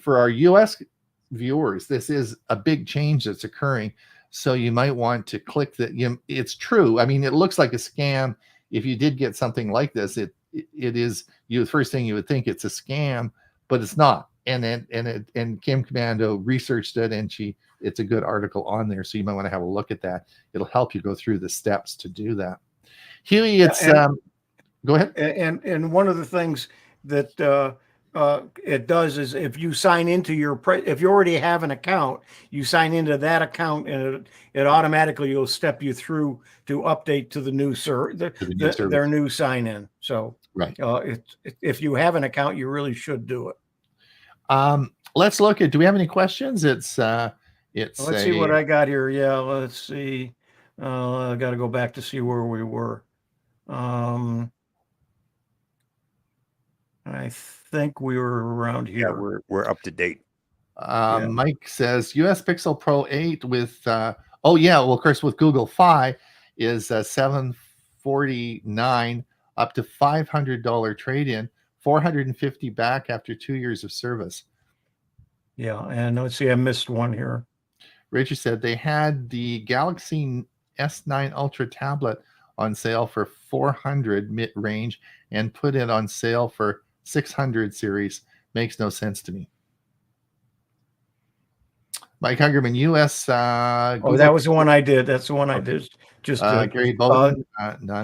for our US viewers, this is a big change that's occurring. So you might want to click that. It's true. I mean, it looks like a scam. If you did get something like this, it is the first thing you would think it's a scam, but it's not. And Kim Commando researched it, and it's a good article on there. So you might want to have a look at that. It'll help you go through the steps to do that. Huey, go ahead. And one of the things that it does is if you sign into if you already have an account, you sign into that account, and it automatically will step you through to update to the new their new sign in. So right, if you have an account, you really should do it. Let's look at. Do we have any questions? Let's see what I got here. Yeah, let's see. I got to go back to see where we were. I think we were around here. Yeah, we're up to date. Mike says US Pixel Pro 8 with of course with Google Fi is $749 up to $500 trade-in, $450 back after 2 years of service. Yeah, and let's see, I missed one here. Richard said they had the Galaxy S9 Ultra tablet on sale for $400 mid-range and put it on sale for $600 series. Makes no sense to me. Mike Hungerman, US. That was the one I did. That's the one I did. Just Gary Bowden.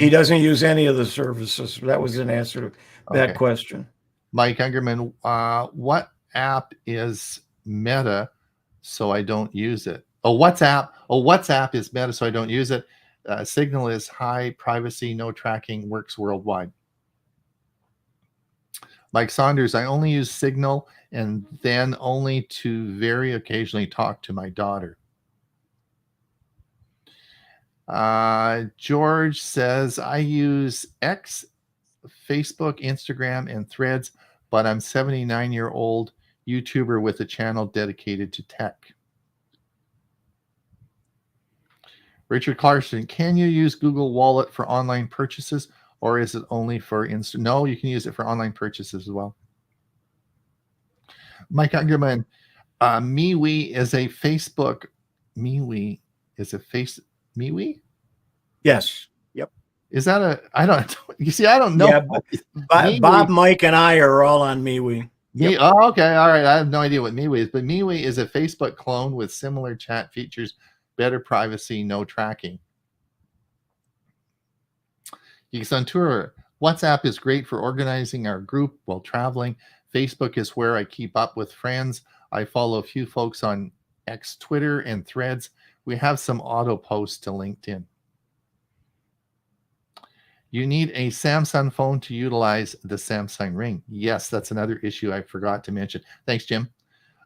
He doesn't use any of the services. That was an answer to that question. Mike Hungerman, what app is Meta so I don't use it? WhatsApp is Meta so I don't use it. Signal is high privacy, no tracking, works worldwide. Mike Saunders, I only use Signal and then only to very occasionally talk to my daughter. George says, I use X, Facebook, Instagram, and Threads, but I'm 79-year-old YouTuber with a channel dedicated to tech. Richard Clarkson, can you use Google Wallet for online purchases, or is it only for instant? No, you can use it for online purchases as well. Mike Ungerman, MeWe is a Facebook. MeWe is a MeWe? Yes. Yep. Is that I don't. You see, I don't know. Yeah, Bob, Mike, and I are all on MeWe. Yep. Oh, okay. All right. I have no idea what MeWe is, but MeWe is a Facebook clone with similar chat features, better privacy, no tracking. Geeks on Tour. WhatsApp is great for organizing our group while traveling. Facebook is where I keep up with friends. I follow a few folks on X, Twitter, and Threads. We have some auto posts to LinkedIn. You need a Samsung phone to utilize the Samsung Ring. Yes, that's another issue I forgot to mention. Thanks, Jim.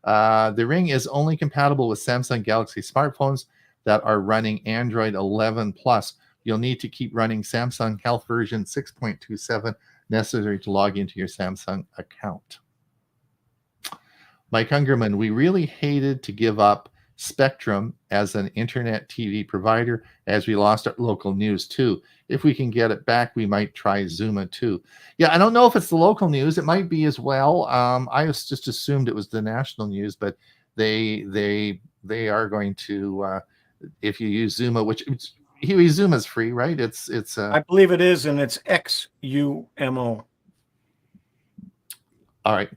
The Ring is only compatible with Samsung Galaxy smartphones that are running Android 11 Plus. You'll need to keep running Samsung Health version 6.27 necessary to log into your Samsung account. Mike Ungerman, we really hated to give up Spectrum as an internet TV provider as we lost our local news too. If we can get it back, we might try Zuma too. Yeah, I don't know if it's the local news. It might be as well. I just assumed it was the national news, but they are going to if you use Zuma, which Zuma is free, right? It's I believe it is, and it's XUMO. All right.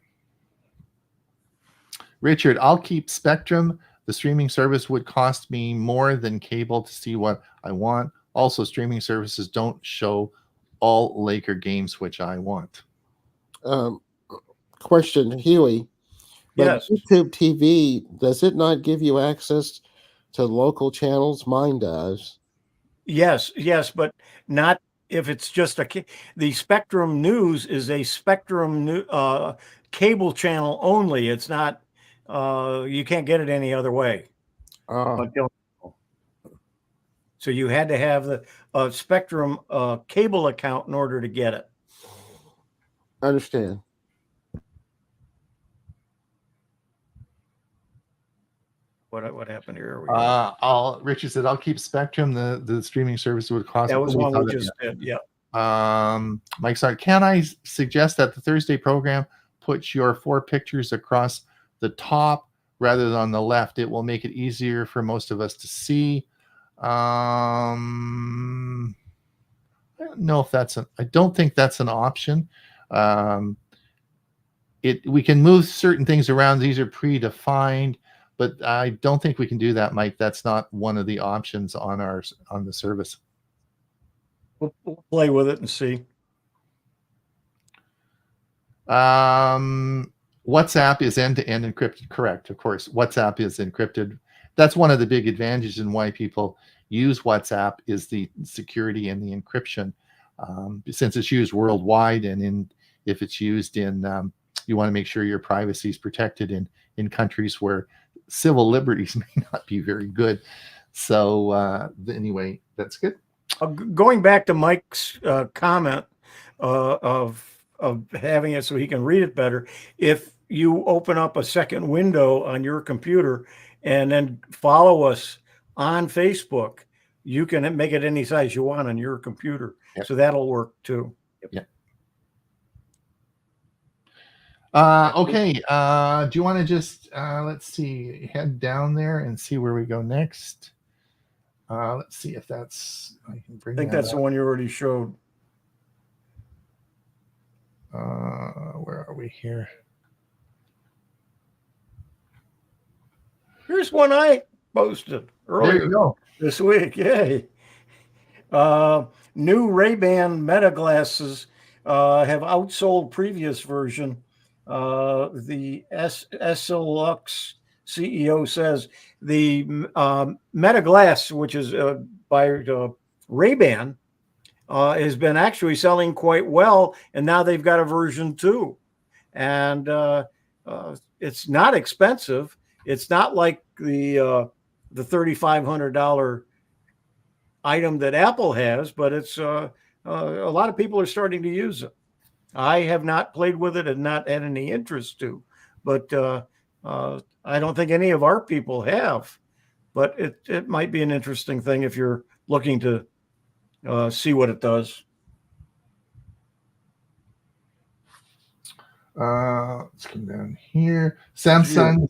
Richard, I'll keep Spectrum. The streaming service would cost me more than cable to see what I want. Also, streaming services don't show all Laker games, which I want. Question, Huey. Yes. YouTube TV, does it not give you access to local channels? Mine does. Yes, but not if it's just the Spectrum News is a Spectrum cable channel only. It's not. You can't get it any other way. So you had to have the Spectrum cable account in order to get it. Understand. What happened here? Richard said, I'll keep Spectrum. The streaming service would cost. That was one we just did. Yeah. Mike said, can I suggest that the Thursday program puts your 4 pictures across the top rather than on the left? It will make it easier for most of us to see. I don't know if I don't think that's an option. We can move certain things around. These are predefined, but I don't think we can do that, Mike. That's not one of the options on the service. We'll play with it and see. WhatsApp is end-to-end encrypted. Correct. Of course, WhatsApp is encrypted. That's one of the big advantages in why people use WhatsApp is the security and the encryption. Since it's used worldwide, and if it's used in, you want to make sure your privacy is protected in countries where civil liberties may not be very good. So anyway, that's good. Going back to Mike's comment of having it so he can read it better, if you open up a second window on your computer and then follow us on Facebook, you can make it any size you want on your computer. Yep. So that'll work too. Yep. Okay. Do you want to just, let's see, head down there and see where we go next? Let's see if that's, I think that's the one you already showed. Where are we here? Here's one I posted earlier this week. Yay. New Ray-Ban Meta glasses have outsold previous version. The Essilux CEO says the Meta Glass, which is by Ray-Ban, has been actually selling quite well, and now they've got a version 2. And it's not expensive. It's not like the $3,500 item that Apple has, but it's a lot of people are starting to use it. I have not played with it and not had any interest to, but I don't think any of our people have. But it might be an interesting thing if you're looking to see what it does. Let's come down here. Samsung.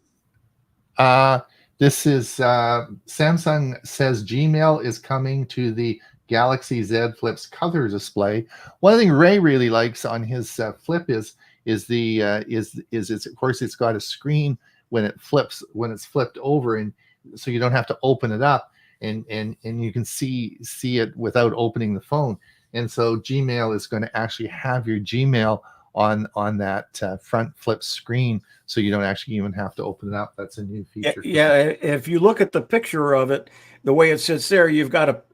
This is Samsung says Gmail is coming to the Galaxy Z Flip's color display. One thing Ray really likes on his Flip is of course it's got a screen when it's flipped over, and so you don't have to open it up, and you can see it without opening the phone. And so Gmail is going to actually have your Gmail on that front flip screen, so you don't actually even have to open it up. That's a new feature. Yeah. If you look at the picture of it, the way it sits there, you've got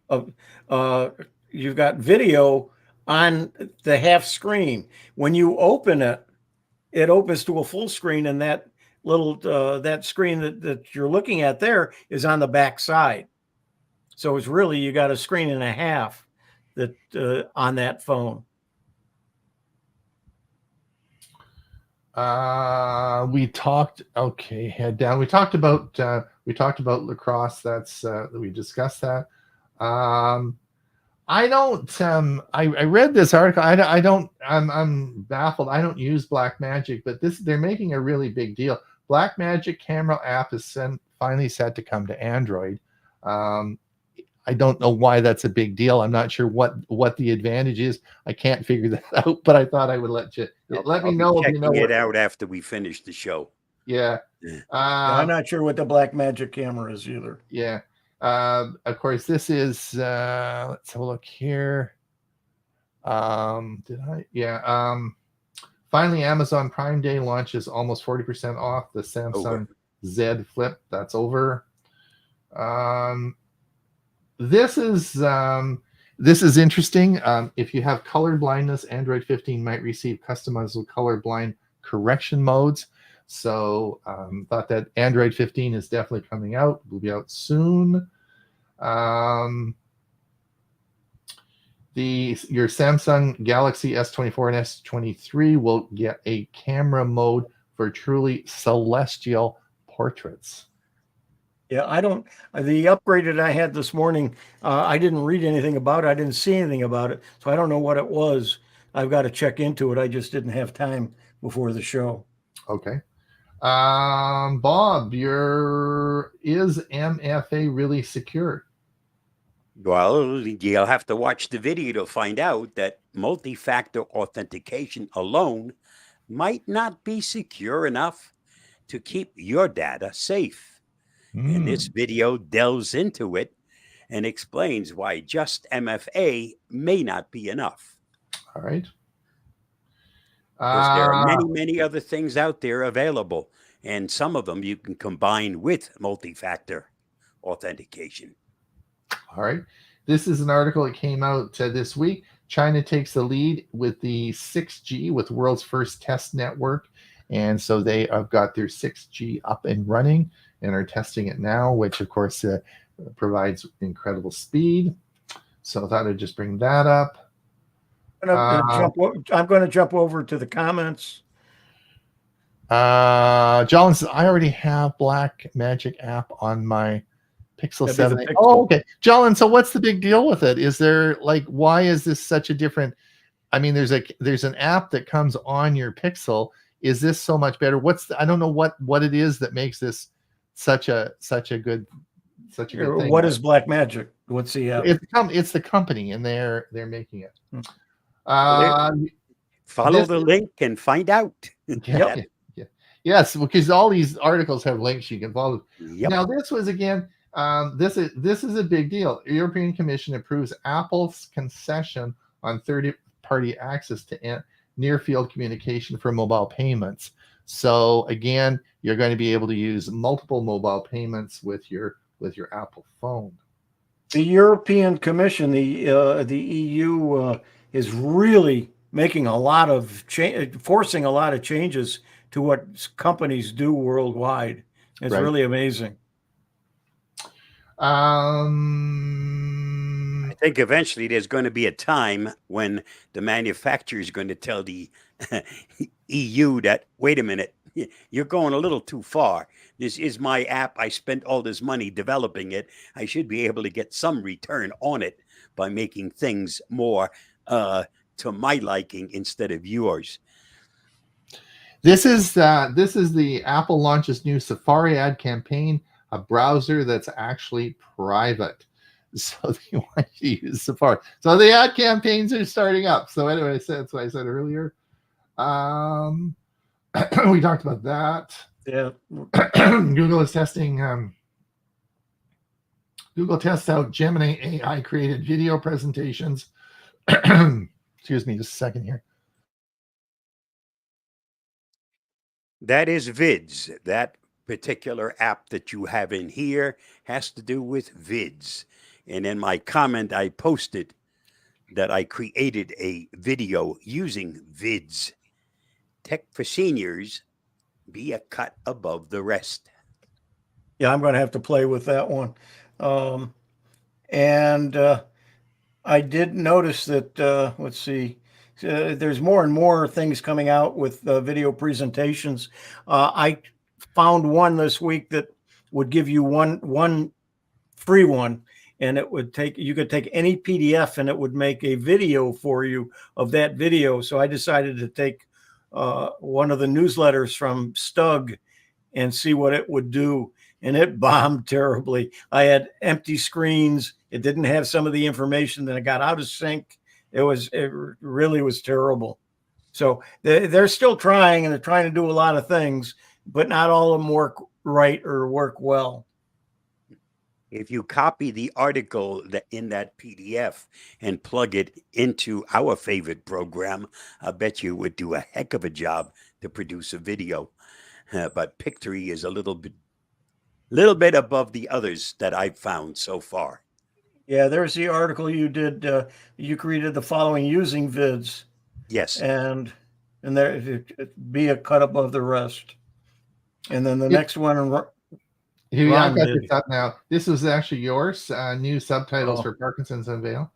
you've got video on the half screen. When you open it, it opens to a full screen, and that little that screen that you're looking at there is on the back side. So it's really, you got a screen and a half that on that phone. We talked, okay, head down. We talked about lacrosse. That's we discussed that. I don't I read this article. I'm baffled. I don't use Blackmagic, but they're making a really big deal. Blackmagic camera app is finally set to come to Android. I don't know why that's a big deal. I'm not sure what the advantage is. I can't figure that out, but I thought I would let me know if you know it out after we finish the show. Yeah. I'm not sure what the Blackmagic camera is either. Yeah. Of course, this is let's have a look here. Finally, Amazon Prime Day launches almost 40% off the Samsung Z Flip. That's over. This is interesting. If you have color blindness, Android 15 might receive customizable colorblind correction modes. So thought that Android 15 is definitely coming out. Will be out soon. Your Samsung Galaxy S24 and S23 will get a camera mode for truly celestial portraits. Yeah, the upgrade that I had this morning, I didn't read anything about it. I didn't see anything about it. So I don't know what it was. I've got to check into it. I just didn't have time before the show. Okay. Bob, is MFA really secure? Well, you'll have to watch the video to find out that multi-factor authentication alone might not be secure enough to keep your data safe. And this video delves into it and explains why just MFA may not be enough. All right. Because there are many, many other things out there available, and some of them you can combine with multi-factor authentication. All right. This is an article that came out this week. China takes the lead with the 6G, with world's first test network. And so they have got their 6G up and running and are testing it now, which of course provides incredible speed. So I thought I'd just bring that up. I'm going to jump over to the comments. John says, I already have Blackmagic app on my Pixel 7. Oh, okay. John, so what's the big deal with it? Is there why is this such a different? I mean, there's an app that comes on your Pixel. Is this so much better? I don't know what it is that makes this such a good thing. What is Blackmagic? What's the app? It's the company, and they're making it. Follow the link and find out. Yeah. Yes, because all these articles have links you can follow. Yep. Now, this was again. This is a big deal. The European Commission approves Apple's concession on third-party access to near-field communication for mobile payments. So again, you're going to be able to use multiple mobile payments with your Apple phone. The European Commission, the EU, is really making a lot of forcing a lot of changes to what companies do worldwide. It's really amazing. I think eventually there's going to be a time when the manufacturer is going to tell the EU that, wait a minute, you're going a little too far. This is my app. I spent all this money developing it. I should be able to get some return on it by making things more to my liking instead of yours. This is the Apple launches new Safari ad campaign, a browser that's actually private. So they want you to use Safari. So the ad campaigns are starting up. So anyway, that's what I said earlier. We talked about that. Yeah. Google is testing. Google tests out Gemini AI created video presentations. Excuse me just a second here. That is Vids. That particular app that you have in here has to do with Vids. And in my comment, I posted that I created a video using Vids. Tech for Seniors, be a cut above the rest. Yeah, I'm going to have to play with that one. And I did notice that, let's see, there's more and more things coming out with video presentations. I found one this week that would give you one free one, and it would take, you could take any PDF and it would make a video for you of that video. So I decided to take one of the newsletters from Stug and see what it would do. And it bombed terribly. I had empty screens. It didn't have some of the information that I got out of sync. It really was terrible. So they're still trying, and they're trying to do a lot of things, but not all of them work right or work well. If you copy the article in that PDF and plug it into our favorite program, I bet you would do a heck of a job to produce a video. But Pictory is a little bit above the others that I've found so far. Yeah, there's the article you did. You created the following using Vids. Yes. And there it'd be a cut above the rest. And then the next one. Here, I've got this up now. This was actually yours. New subtitles for Parkinson's Unveil.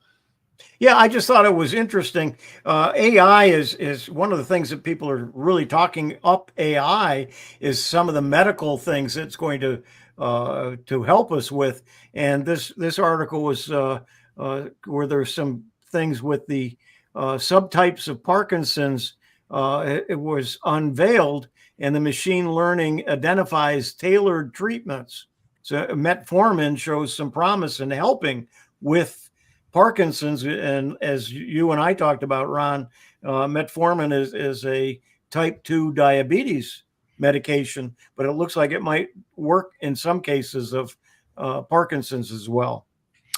Yeah, I just thought it was interesting. AI is one of the things that people are really talking up. AI is some of the medical things it's going to help us with. And this article was where there's some things with the subtypes of Parkinson's. It was unveiled, and the machine learning identifies tailored treatments. So metformin shows some promise in helping with Parkinson's. And as you and I talked about, Ron, metformin is a type 2 diabetes medication, but it looks like it might work in some cases of Parkinson's as well.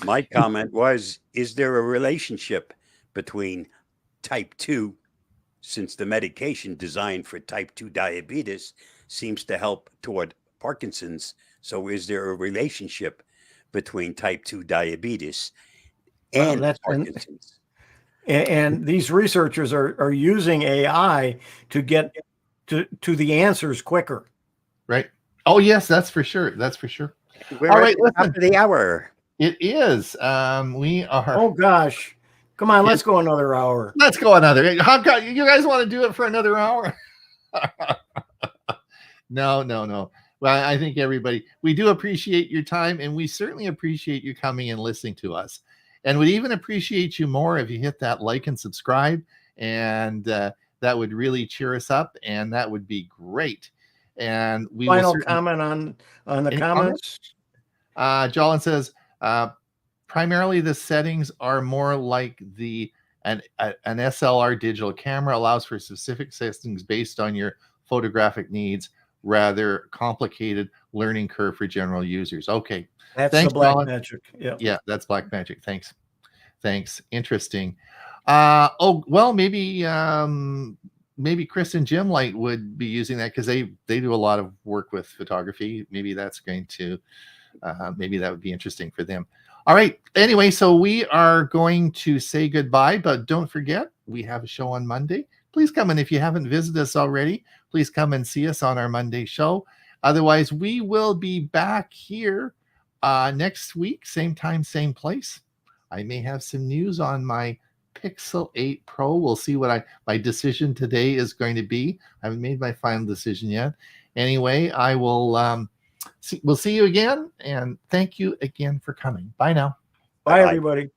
My comment was, is there a relationship between type 2, since the medication designed for type 2 diabetes seems to help toward Parkinson's? So is there a relationship between type 2 diabetes and Parkinson's? And these researchers are using AI to get to the answers quicker. Right. Oh, yes, that's for sure. That's for sure. We're all right, listen. After the hour. It is. We are. Oh, gosh. Come on, let's go another hour. Let's go another. You guys want to do it for another hour? No. Well, I think everybody, we do appreciate your time, and we certainly appreciate you coming and listening to us. And we'd even appreciate you more if you hit that like and subscribe, and that would really cheer us up, and that would be great. And we final comment on the comments. Jolin says, primarily the settings are more like an SLR digital camera, allows for specific settings based on your photographic needs, rather complicated learning curve for general users. Okay. That's Thanks, the Black Jolin. Magic. Yeah, that's Black Magic. Thanks. Interesting. Well, maybe Chris and Jim Light would be using that, because they do a lot of work with photography. Maybe that's going to maybe that would be interesting for them. All right. Anyway, so we are going to say goodbye, but don't forget, we have a show on Monday. Please come, and if you haven't visited us already, please come and see us on our Monday show. Otherwise, we will be back here next week, same time, same place. I may have some news on my Pixel 8 Pro. We'll see what my decision today is going to be. I haven't made my final decision yet. Anyway, I will we'll see you again, and thank you again for coming. Bye now. Bye, everybody.